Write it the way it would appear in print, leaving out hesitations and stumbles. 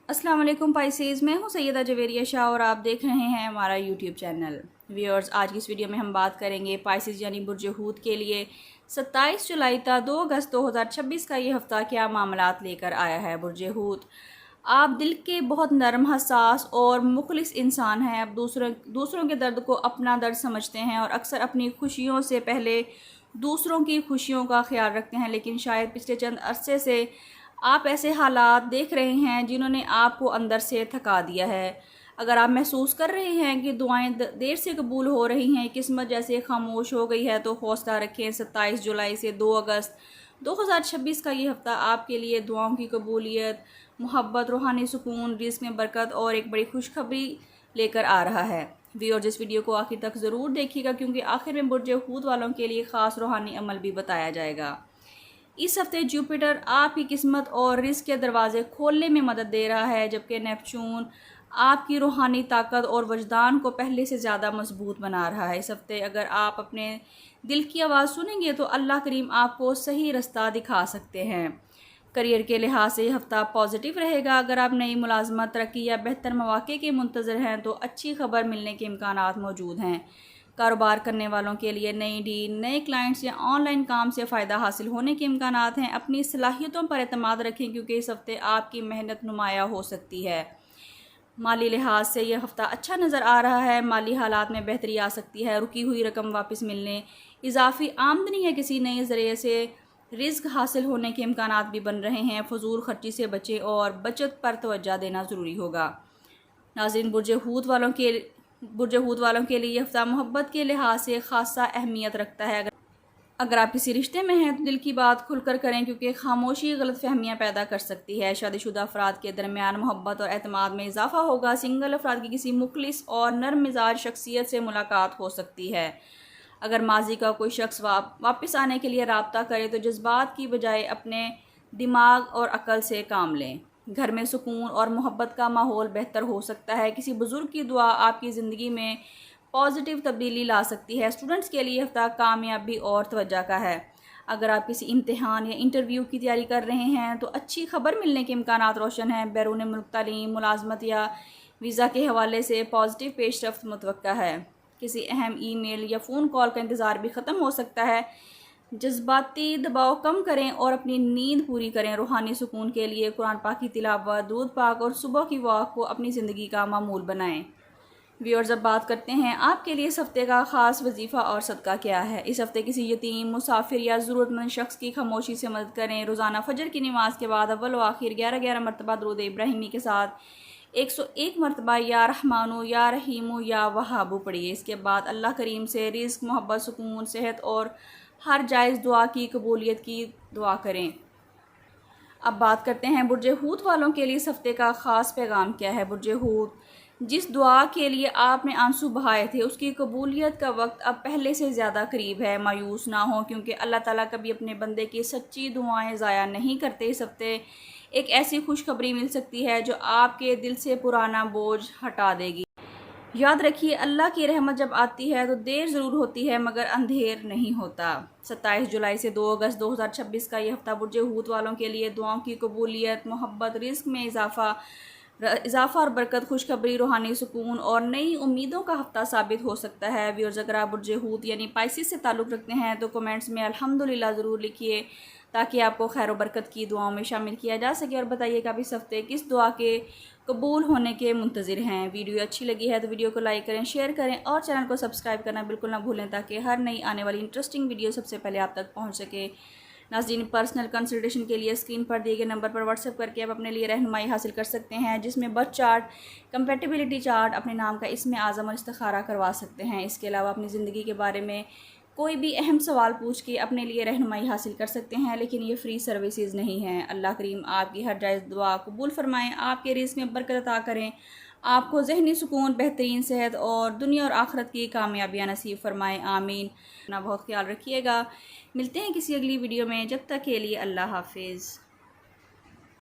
السلام علیکم پائسیز، میں ہوں سیدہ جویریہ شاہ اور آپ دیکھ رہے ہیں ہمارا یوٹیوب چینل۔ ویورز، آج کی اس ویڈیو میں ہم بات کریں گے پائسیز یعنی برج حوت کے لیے 27 جولائی تا 2 اگست 2026 کا یہ ہفتہ کیا معاملات لے کر آیا ہے۔ برج حوت، آپ دل کے بہت نرم، حساس اور مخلص انسان ہیں۔ آپ دوسروں کے درد کو اپنا درد سمجھتے ہیں اور اکثر اپنی خوشیوں سے پہلے دوسروں کی خوشیوں کا خیال رکھتے ہیں، لیکن شاید پچھلے چند عرصے سے آپ ایسے حالات دیکھ رہے ہیں جنہوں نے آپ کو اندر سے تھکا دیا ہے۔ اگر آپ محسوس کر رہے ہیں کہ دعائیں دیر سے قبول ہو رہی ہیں، قسمت جیسے خاموش ہو گئی ہے، تو حوصلہ رکھیں۔ 27 جولائی سے 2 اگست 2026 کا یہ ہفتہ آپ کے لیے دعاؤں کی قبولیت، محبت، روحانی سکون، رزق میں برکت اور ایک بڑی خوشخبری لے کر آ رہا ہے۔ ویورز، اس ویڈیو کو آخر تک ضرور دیکھیے گا کیونکہ آخر میں برج حوت والوں کے لیے خاص روحانی عمل بھی بتایا جائے گا۔ اس ہفتے جوپیٹر آپ کی قسمت اور رزق کے دروازے کھولنے میں مدد دے رہا ہے، جبکہ نیپچون آپ کی روحانی طاقت اور وجدان کو پہلے سے زیادہ مضبوط بنا رہا ہے۔ اس ہفتے اگر آپ اپنے دل کی آواز سنیں گے تو اللہ کریم آپ کو صحیح رستہ دکھا سکتے ہیں۔ کریئر کے لحاظ سے یہ ہفتہ پازیٹیو رہے گا۔ اگر آپ نئی ملازمت، ترقی یا بہتر مواقع کے منتظر ہیں تو اچھی خبر ملنے کے امکانات موجود ہیں۔ کاروبار کرنے والوں کے لیے نئی ڈیل، نئے کلائنٹس یا آن لائن کام سے فائدہ حاصل ہونے کے امکانات ہیں۔ اپنی صلاحیتوں پر اعتماد رکھیں کیونکہ اس ہفتے آپ کی محنت نمایاں ہو سکتی ہے۔ مالی لحاظ سے یہ ہفتہ اچھا نظر آ رہا ہے۔ مالی حالات میں بہتری آ سکتی ہے۔ رکی ہوئی رقم واپس ملنے، اضافی آمدنی یا کسی نئے ذریعے سے رزق حاصل ہونے کے امکانات بھی بن رہے ہیں۔ فضول خرچی سے بچیں اور بچت پر توجہ دینا ضروری ہوگا۔ ناظرین، برج حوت والوں کے لیے یہ ہفتہ محبت کے لحاظ سے خاصا اہمیت رکھتا ہے۔ اگر آپ کسی رشتے میں ہیں تو دل کی بات کھل کر کریں کیونکہ خاموشی غلط فہمیاں پیدا کر سکتی ہے۔ شادی شدہ افراد کے درمیان محبت اور اعتماد میں اضافہ ہوگا۔ سنگل افراد کی کسی مخلص اور نرم مزاج شخصیت سے ملاقات ہو سکتی ہے۔ اگر ماضی کا کوئی شخص واپس آنے کے لیے رابطہ کرے تو جذبات کی بجائے اپنے دماغ اور عقل سے کام لیں۔ گھر میں سکون اور محبت کا ماحول بہتر ہو سکتا ہے۔ کسی بزرگ کی دعا آپ کی زندگی میں پازیٹیو تبدیلی لا سکتی ہے۔ اسٹوڈنٹس کے لیے ہفتہ کامیابی اور توجہ کا ہے۔ اگر آپ کسی امتحان یا انٹرویو کی تیاری کر رہے ہیں تو اچھی خبر ملنے کے امکانات روشن ہیں۔ بیرون ملک تعلیم، ملازمت یا ویزا کے حوالے سے پازیٹیو پیش رفت متوقع ہے۔ کسی اہم ای میل یا فون کال کا انتظار بھی ختم ہو سکتا ہے۔ جذباتی دباؤ کم کریں اور اپنی نیند پوری کریں۔ روحانی سکون کے لیے قرآن پاک کی تلاوت، درود پاک اور صبح کی واک کو اپنی زندگی کا معمول بنائیں۔ ویورز، اب بات کرتے ہیں آپ کے لیے اس ہفتے کا خاص وظیفہ اور صدقہ کیا ہے۔ اس ہفتے کسی یتیم، مسافر یا ضرورت مند شخص کی خاموشی سے مدد کریں۔ روزانہ فجر کی نماز کے بعد اول و آخر 11 مرتبہ درود ابراہیمی کے ساتھ 101 مرتبہ یا رحمانو یا رحیمو یا وہابو پڑھیے۔ اس کے بعد اللہ کریم سے رزق، محبت، سکون، صحت اور ہر جائز دعا کی قبولیت کی دعا کریں۔ اب بات کرتے ہیں برج حوت والوں کے لیے اس ہفتے کا خاص پیغام کیا ہے۔ برج حوت، جس دعا کے لیے آپ نے آنسو بہائے تھے اس کی قبولیت کا وقت اب پہلے سے زیادہ قریب ہے۔ مایوس نہ ہوں کیونکہ اللہ تعالیٰ کبھی اپنے بندے کی سچی دعائیں ضائع نہیں کرتے۔ اس ہفتے ایک ایسی خوشخبری مل سکتی ہے جو آپ کے دل سے پرانا بوجھ ہٹا دے گی۔ یاد رکھیے، اللہ کی رحمت جب آتی ہے تو دیر ضرور ہوتی ہے مگر اندھیر نہیں ہوتا۔ 27 جولائی سے 2 اگست 2026 کا یہ ہفتہ برج حوت والوں کے لیے دعاؤں کی قبولیت، محبت، رزق میں اضافہ اور برکت، خوشخبری، روحانی سکون اور نئی امیدوں کا ہفتہ ثابت ہو سکتا ہے۔ ویورز، اگر آپ برج حوت یعنی پائسیز سے تعلق رکھتے ہیں تو کمنٹس میں الحمدللہ ضرور لکھیے تاکہ آپ کو خیر و برکت کی دعاؤں میں شامل کیا جا سکے، اور بتائیے کہ آپ اس ہفتے کس دعا کے قبول ہونے کے منتظر ہیں۔ ویڈیو اچھی لگی ہے تو ویڈیو کو لائک کریں، شیئر کریں اور چینل کو سبسکرائب کرنا بالکل نہ بھولیں تاکہ ہر نئی آنے والی انٹرسٹنگ ویڈیو سب سے پہلے آپ تک پہنچ سکے۔ ناظرین، پرسنل کنسلٹیشن کے لیے اسکرین پر دیے گئے نمبر پر واٹس ایپ کر کے آپ اپنے لیے رہنمائی حاصل کر سکتے ہیں، جس میں برتھ چارٹ، کمپیٹیبلٹی چارٹ، اپنے نام کا اسم اعظم اور استخارہ کروا سکتے ہیں۔ اس کے علاوہ اپنی زندگی کے بارے میں کوئی بھی اہم سوال پوچھ کے اپنے لیے رہنمائی حاصل کر سکتے ہیں، لیکن یہ فری سروسز نہیں ہیں۔ اللہ کریم آپ کی ہر جائز دعا قبول فرمائیں، آپ کے رزق میں برکت عطا کریں، آپ کو ذہنی سکون، بہترین صحت اور دنیا اور آخرت کی کامیابیاں نصیب فرمائیں، آمین۔ اپنا بہت خیال رکھیے گا۔ ملتے ہیں کسی اگلی ویڈیو میں، جب تک کے لیے اللہ حافظ۔